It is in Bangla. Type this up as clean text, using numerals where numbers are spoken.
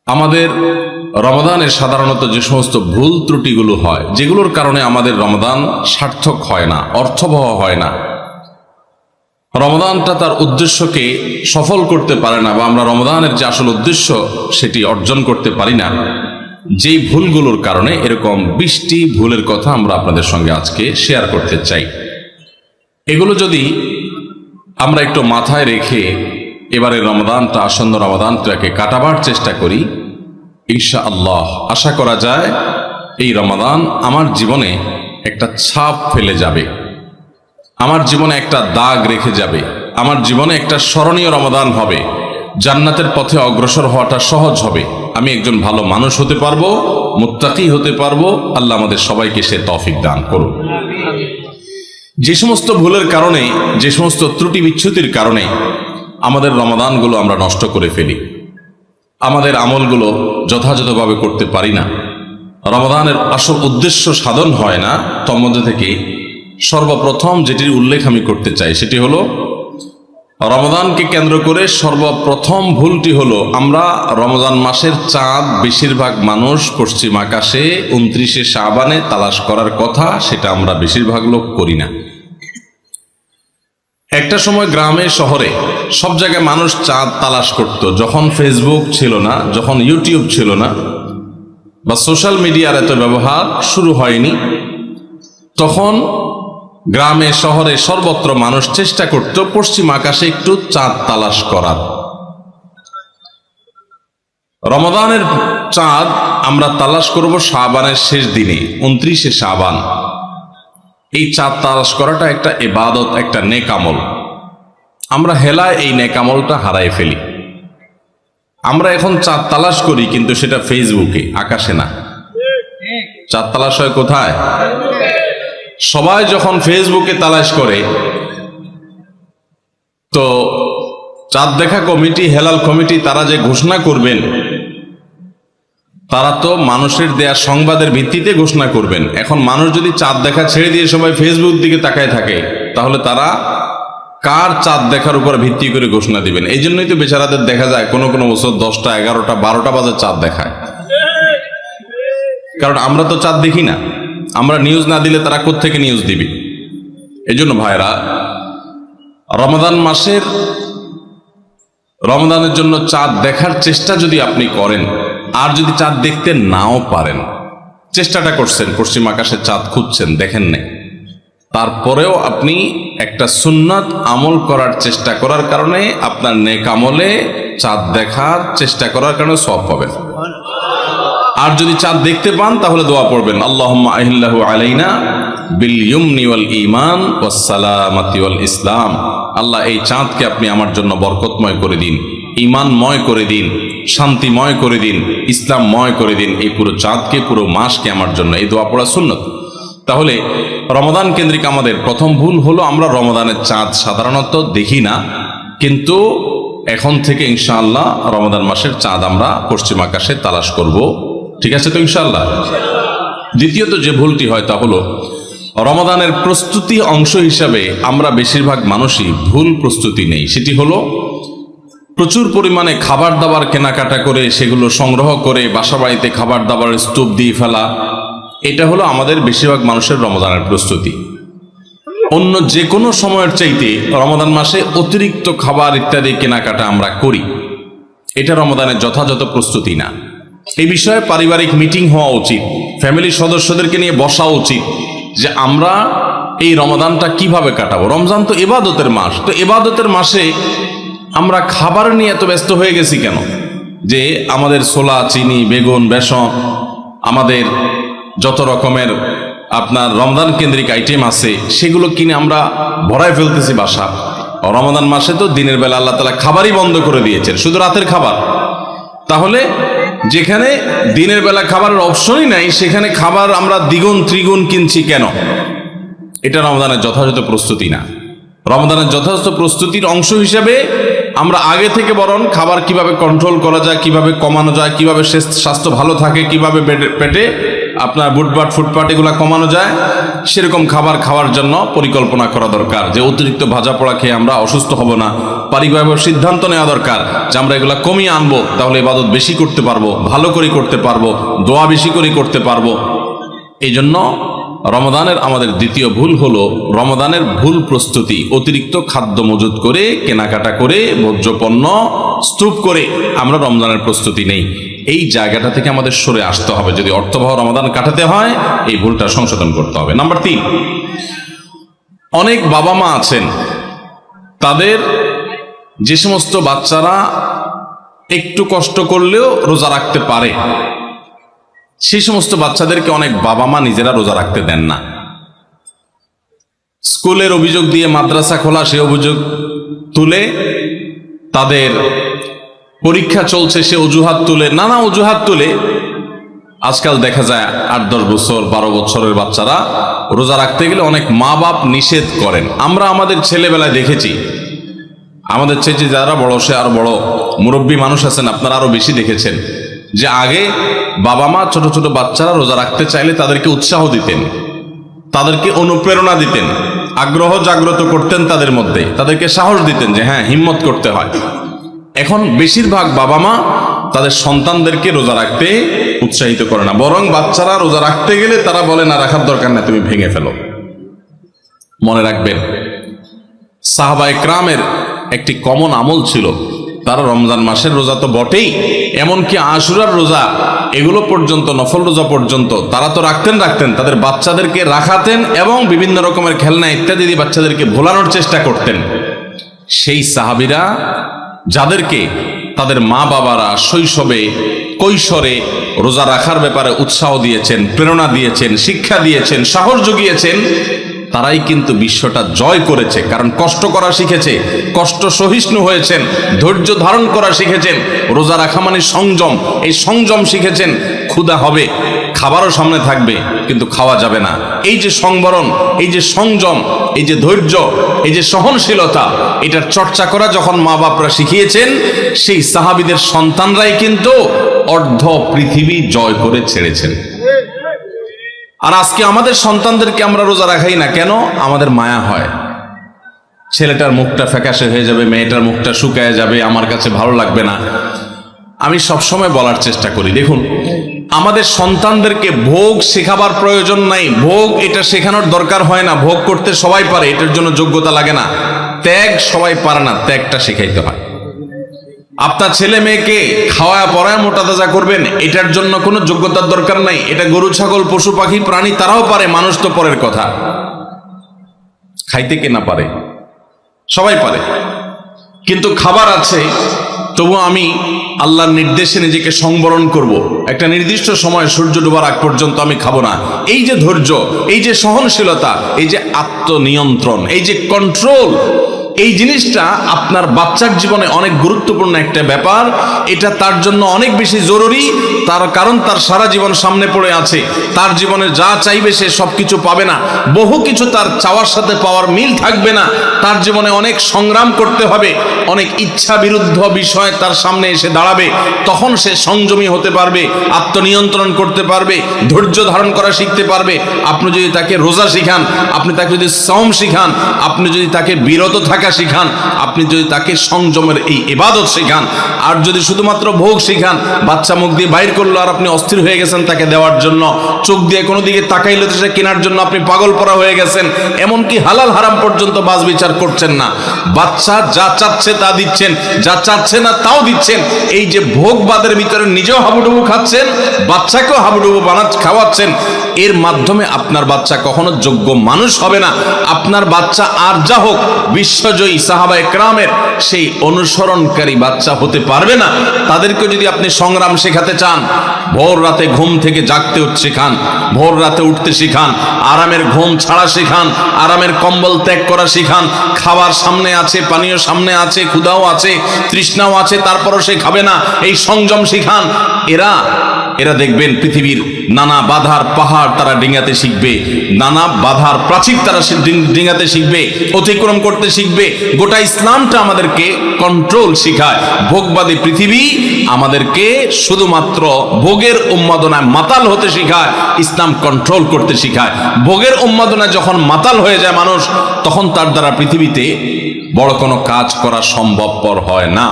আমাদের রমাদানের সাধারণত যে সমস্ত ভুল ত্রুটিগুলো হয়, যেগুলোর কারণে আমাদের রমাদান সার্থক হয় না, অর্থবহ হয় না, রমাদানটা তার উদ্দেশ্যকে সফল করতে পারে না, বা আমরা রমাদানের যে আসল উদ্দেশ্য সেটি অর্জন করতে পারি না, যেই ভুলগুলোর কারণে এরকম 20টি ভুলের কথা আমরা আপনাদের সঙ্গে আজকে শেয়ার করতে চাই। এগুলো যদি আমরা একটু মাথায় রেখে এবারে রমাদানটা, আসন্ন রমাদানটাকে কাটাবার চেষ্টা করি, ইনশাআল্লাহ আশা করা যায় এই রমাদান আমার জীবনে একটা ছাপ ফেলে যাবে, আমার জীবনে একটা দাগ রেখে যাবে, আমার জীবনে একটা স্মরণীয় রমাদান হবে, জান্নাতের পথে অগ্রসর হওয়াটা সহজ হবে, আমি একজন ভালো মানুষ হতে পারবো, মুত্তাকি হতে পারবো। আল্লাহ আমাদের সবাইকে সে তৌফিক দান করুন। যে সমস্ত ভুলের কারণে, যে সমস্ত ত্রুটি বিচ্যুতির কারণে আমাদের রমাদানগুলো আমরা নষ্ট করে ফেলি, আমাদের আমলগুলো যথাযথভাবে করতে পারি না, রমাদানের আসল উদ্দেশ্য সাধন হয় না, তার মধ্যে থেকে সর্বপ্রথম যেটির উল্লেখ আমি করতে চাই সেটি হলো, রমাদানকে কেন্দ্র করে সর্বপ্রথম ভুলটি হলো, আমরা রমজান মাসের চাঁদ বেশিরভাগ মানুষ পশ্চিম আকাশে 29শে শাবানে তালাশ করার কথা, সেটা আমরা বেশিরভাগ লোক করি না। একটা সময় গ্রামে শহরে সব জায়গায় মানুষ চাঁদ তালাশ করত, যখন ফেসবুক ছিল না, যখন ইউটিউব ছিল না, বা সোশ্যাল মিডিয়ার এত ব্যবহার শুরু হয়নি, তখন গ্রামে শহরে সর্বত্র মানুষ চেষ্টা করত পশ্চিম আকাশে একটু চাঁদ তালাশ করার। রমাদানের চাঁদ আমরা তালাশ করব শাবানের শেষ দিনে, 29শে শাবান। এই চাঁদ তালাশ করাটা একটা ইবাদত, একটা নেক আমল। আমরা হেলায় এই নেক আমলটা হারাই ফেলি। আমরা এখন চাঁদ তালাশ করি, কিন্তু সেটা ফেসবুকে, আকাশে না। চাঁদ তালাশ হয় কোথায়? সবাই যখন ফেসবুকে তালাশ করে, তো চাঁদ দেখা কমিটি, হেলাল কমিটি, তারা যে ঘোষণা করবেন, তারা তো মানুষের দেয়া সংবাদের ভিত্তিতে ঘোষণা করবেন। এখন মানুষ যদি চাঁদ দেখা ছেড়ে দিয়ে সবাই ফেসবুক দিকে তাকায় থাকে, তাহলে তারা কার চাঁদ দেখার উপর ভিত্তি করে ঘোষণা দিবেন? এই জন্যই তো বেচারাদের দেখা যায় কোনো কোনো বছর 10টা, 11টা, 12টা বাজে চাঁদ দেখায়, কারণ আমরা তো চাঁদ দেখি না। আমরা নিউজ না দিলে তারা কোত্থেকে নিউজ দিবে? এই জন্য ভাইরা, রমাদান মাসের, রমাদানের জন্য চাঁদ দেখার চেষ্টা যদি আপনি করেন, আর যদি চাঁদ দেখতে নাও পারেন, চেষ্টাটা করছেন, পশ্চিম আকাশে চাঁদ খুঁজছেন, দেখেন নাই, তারপরেও আপনি একটা সুন্নাত আমল করার চেষ্টা করার কারণে, আপনার নেক আমলে চাঁদ দেখার চেষ্টা করার কারণে সওয়াব পাবেন। আর যদি চাঁদ দেখতে পান, তাহলে দোয়া পড়বেন, আল্লাহুম্মা আহিল্লাহু আলাইনা বিল ইয়ুমনি ওয়াল ঈমান ওয়াস সালামাতি ওয়াল ইসলাম। আল্লাহ, এই চাঁদকে আপনি আমার জন্য বরকতময় করে দিন, ঈমানময় করে দিন, শান্তিময় করে দিন, ইসলামময় করে দিন। এই পুরো চাঁদকে, পুরো মাসকে আমার জন্য, এই দোয়া পড়া সুন্নত। তাহলে রমাদান কেন্দ্রিক আমাদের প্রথম ভুল হলো, আমরা রমাদানের চাঁদ সাধারণত দেখি না, কিন্তু এখন থেকে ইনশাআল্লাহ রমাদান মাসের চাঁদ আমরা পশ্চিম আকাশে তালাশ করব। ঠিক আছে তো ইনশাআল্লাহ? দ্বিতীয়ত যে ভুলটি হয় তা হলো, রমাদানের প্রস্তুতি অংশ হিসাবে আমরা বেশিরভাগ মানুষই ভুল প্রস্তুতি নেই। সেটি হলো, প্রচুর পরিমাণে খাবার দাবার কেনাকাটা করে, সেগুলো সংগ্রহ করে বাসা বাড়িতে খাবার দাবার স্টোভ দিয়ে ফেলা। এটা হলো আমাদের বেশিরভাগ মানুষের রমাদানের প্রস্তুতি। অন্য যে কোনো সময়ের চাইতে রমাদান মাসে অতিরিক্ত খাবার ইত্যাদি কেনাকাটা আমরা করি, এটা রমাদানের যথাযথ প্রস্তুতি না। এই বিষয়ে পারিবারিক মিটিং হওয়া উচিত, ফ্যামিলির সদস্যদেরকে নিয়ে বসা উচিত, যে আমরা এই রমাদানটা কিভাবে কাটাবো। রমজান তো ইবাদতের মাস, তো ইবাদতের মাসে আমরা খাবার নিয়ে এত ব্যস্ত হয়ে গেছি কেন? যে আমাদের ছোলা, চিনি, বেগুন, বেসন, আমাদের যত রকমের আপনার রমজান কেন্দ্রিক আইটেম আছে, সেগুলো কিনে আমরা ভরায় ফেলতেছি বাসা। রমাদান মাসে তো দিনের বেলা আল্লাহ তাআলা খাবারই বন্ধ করে দিয়েছেন, শুধু রাতের খাবার। তাহলে যেখানে দিনের বেলা খাবারের অপশনই নাই, সেখানে খাবার আমরা দ্বিগুণ ত্রিগুণ কিনছি কেন? এটা রমাদানের যথাযথ প্রস্তুতি না। রমাদানের যথাযথ প্রস্তুতির অংশ হিসেবে আমরা আগে থেকে বরং খাবার কিভাবে কন্ট্রোল করা যায়, কিভাবে কমানো যায়, কিভাবে স্বাস্থ্য ভালো থাকে, কিভাবে পেটে আপনার বুটবাট ফুটপাট এগুলা কমানো যায়, সেরকম খাবার খাওয়ার জন্য পরিকল্পনা করা দরকার, যে অতিরিক্ত ভাজা পোড়া খেয়ে আমরা অসুস্থ হব না। পারিবারিক সিদ্ধান্ত নেওয়া দরকার যে আমরা এগুলা কমিয়ে আনবো, তাহলে ইবাদত বেশি করতে পারবো, ভালো করে করতে পারবো, দোয়া বেশি করে করতে পারবো। এই জন্য রমজানের আমাদের দ্বিতীয় ভুল হলো রমজানের ভুল প্রস্তুতি। অতিরিক্ত খাদ্য মজুত করে, কেনাকাটা করে, ভোজ্যপণ্য স্তূপ করে আমরা রমজানের প্রস্তুতি নেই। এই জায়গাটা থেকে আমাদের সরে আসতে হবে। যদি অর্থবহ রমজান কাটাতে হয়, এই ভুলটা সংশোধন করতে হবে। নাম্বার 3, অনেক বাবা মা আছেন, তাদের যে সমস্ত বাচ্চারা একটু কষ্ট করলেও রোজা রাখতে পারে, সেই সমস্ত বাচ্চাদেরকে অনেক বাবা মা নিজেরা রোজা রাখতে দেন না। স্কুলের অভিযোগ দিয়ে মাদ্রাসা খোলা, সে অভিযোগ তুলে, তাদের পরীক্ষা চলছে সে অজুহাত তুলে, নানা অজুহাত তুলে আজকাল দেখা যায় 8-10 বছর 12 বছরের বাচ্চারা রোজা রাখতে গেলে অনেক মা বাপ নিষেধ করেন। আমরা আমাদের ছেলেবেলায় দেখেছি, আমাদের চেয়ে যারা বড়, সে আরো বড় মুরব্বী মানুষ আছেন, আপনারা আরো বেশি দেখেছেন, যে আগে বাবা মা ছোট ছোট বাচ্চারা রোজা রাখতে চাইলে তাদেরকে উৎসাহ দিতেন, তাদেরকে অনুপ্রেরণা দিতেন, আগ্রহ জাগ্রত করতেন তাদের মধ্যে, তাদেরকে সাহস দিতেন যে হ্যাঁ, হিম্মত করতে হয়। এখন বেশিরভাগ বাবা মা তাদের সন্তানদেরকে রোজা রাখতে উৎসাহিত করে না, বরং বাচ্চারা রোজা রাখতে গেলে তারা বলে না, রাখার দরকার না, তুমি ভেঙে ফেলো। মনে রাখবেন, সাহাবায়ে কেরামের একটি কমন আমল ছিল, তারা রমজান মাসের রোজা তো বটেই, এমনকি আশুরার রোজা, এগুলো পর্যন্ত, নফল রোজা পর্যন্ত তারা তো রাখতেন, তাদের বাচ্চাদেরকে রাখাতেন এবং বিভিন্ন রকমের খেলনা ইত্যাদি দিয়ে বাচ্চাদেরকে ভোলানোর চেষ্টা করতেন। সেই সাহাবীরা যাদেরকে তাদের মা বাবারা শৈশবে কৈশোরে রোজা রাখার ব্যাপারে উৎসাহ দিয়েছেন, প্রেরণা দিয়েছেন, শিক্ষা দিয়েছেন, সাহস জুগিয়েছেন, তারাই কিন্তু বিশ্বটা জয় করেছে। কারণ কষ্ট করা শিখেছে, কষ্ট সহিষ্ণু হয়েছেন, ধৈর্য ধারণ করা শিখেছেন। রোজা রাখা মানে সংযম, এই সংযম শিখেছেন। ক্ষুধা হবে, খাবারও সামনে থাকবে, কিন্তু খাওয়া যাবে না। এই যে সংবরণ, এই যে সংযম, এই যে ধৈর্য, এই যে সহনশীলতা, এটার চর্চা করা যখন মা বাপরা শিখিয়েছেন, সেই সাহাবীদের সন্তানরাই কিন্তু অর্ধ পৃথিবী জয় করে ছেড়েছেন। আর আজকে আমাদের সন্তানদেরকে আমরা রোজা রাখাই না কেন? আমাদের মায়া হয়, ছেলেটার মুখটা ফ্যাকাশে হয়ে যাবে, মেয়েটার মুখটা শুকায় যাবে, আমার কাছে ভালো লাগবে না। আমি সবসময় বলার চেষ্টা করি, দেখুন, আমাদের সন্তানদেরকে ভোগ শেখাবার প্রয়োজন নাই, ভোগ এটা শেখানোর দরকার হয় না। ভোগ করতে সবাই পারে, এটার জন্য যোগ্যতা লাগে না। ত্যাগ সবাই পারে না, ত্যাগটা শেখাইতে হয়। আপনার ছেলে মেয়েকে খাওয়া পড়ায় মোটা তাজা করবেন, এটার জন্য কোনো যোগ্যতার দরকার নাই। এটা গরু ছাগল পশু পাখি প্রাণী তারাও পারে, মানুষ তো পরের কথা। খাইতে কে না পারে? সবাই পারে। কিন্তু খাবার আছে, তবু আমি আল্লাহর নির্দেশে নিজেকে সংবরণ করব। একটা নির্দিষ্ট সময় সূর্য ডোবার আগ পর্যন্ত আমি খাবো না। এই যে ধৈর্য, এই যে সহনশীলতা, এই যে আত্মনিয়ন্ত্রণ, এই যে কন্ট্রোল, এই জিনিসটা আপনার বাচ্চার জীবনে অনেক গুরুত্বপূর্ণ একটা ব্যাপার। এটা তার জন্য অনেক বেশি জরুরি, তার কারণ তার সারা জীবন সামনে পড়ে আছে। তার জীবনে যা চাইবে সে সবকিছু পাবে না, বহু কিছু তার চাওয়ার সাথে পাওয়ার মিল থাকবে না। তার জীবনে অনেক সংগ্রাম করতে হবে, অনেক ইচ্ছা বিরুদ্ধ বিষয় তার সামনে এসে দাঁড়াবে। তখন সে সংযমী হতে পারবে, আত্মনিয়ন্ত্রণ করতে পারবে, ধৈর্য ধারণ করা শিখতে পারবে। আপনি যদি তাকে রোজা শিখান, আপনি তাকে যদি সওম শিখান, আপনি যদি তাকে বিরত থাকা শিখান, আপনি যদি তাকে সংযমের এই ইবাদত শিখান, আর যদি শুধুমাত্র ভোগ শিখান, বাচ্চা মুখ দিয়ে বাইর করলো আর আপনি অস্থির হয়ে গেছেন তাকে দেওয়ার জন্য, চোখ দিয়ে কোনো দিকে তাকাইলে তো সে কেনার জন্য আপনি পাগল পড়া হয়ে গেছেন, এমনকি হালাল হারাম পর্যন্ত বাজ বিচার করছেন না। বাচ্চা যা চাচ্ছে তা দিচ্ছেন, যা চাচ্ছে না তাও দিচ্ছেন। এই যে ভোগবাদের ভিতরে নিজেও হাবুডুবু খাচ্ছেন, বাচ্চাকেও হাবুডুবু খাওয়াচ্ছেন, এর মাধ্যমে আপনার বাচ্চা কখনো যোগ্য মানুষ হবে না। আপনার বাচ্চা আর যা হোক, বিশ্বজয়ী সাহাবায়ে কেরামের সেই অনুসরণকারী বাচ্চা হতে পারবে না। তাদেরকে যদি আপনি সংগ্রাম শেখাতে চান, ভোর রাতে ঘুম থেকে জাগতে শেখান, ভোর রাতে উঠতে শিখান, আরামের ঘুম ছাড়া শিখান, আরামের কম্বল ত্যাগ করা শিখান। খাবার সামনে আছে, পানীয় সামনে আছে, ক্ষুধাও আছে, তৃষ্ণাও আছে, তারপরও সে খাবে না, এই সংযম শিখান। এরা দেখবেন পৃথিবীর নানা বাধার পাহাড় তারা ডিঙাতে শিখবে, নানা বাধার প্রাচীর তারা ডিঙাতে শিখবে, অতিক্রম করতে শিখবে। গোটা ইসলামটা আমাদেরকে কন্ট্রোল শিখায়। ভোগবাদী পৃথিবী আমাদেরকে শুধুমাত্র ভোগের উন্মাদনায় মাতাল হতে শিখায়, ইসলাম কন্ট্রোল করতে শিখায়। ভোগের উন্মাদনায় যখন মাতাল হয়ে যায় মানুষ, তখন তার দ্বারা পৃথিবীতে বড় কোনো কাজ করা সম্ভবপর হয় না।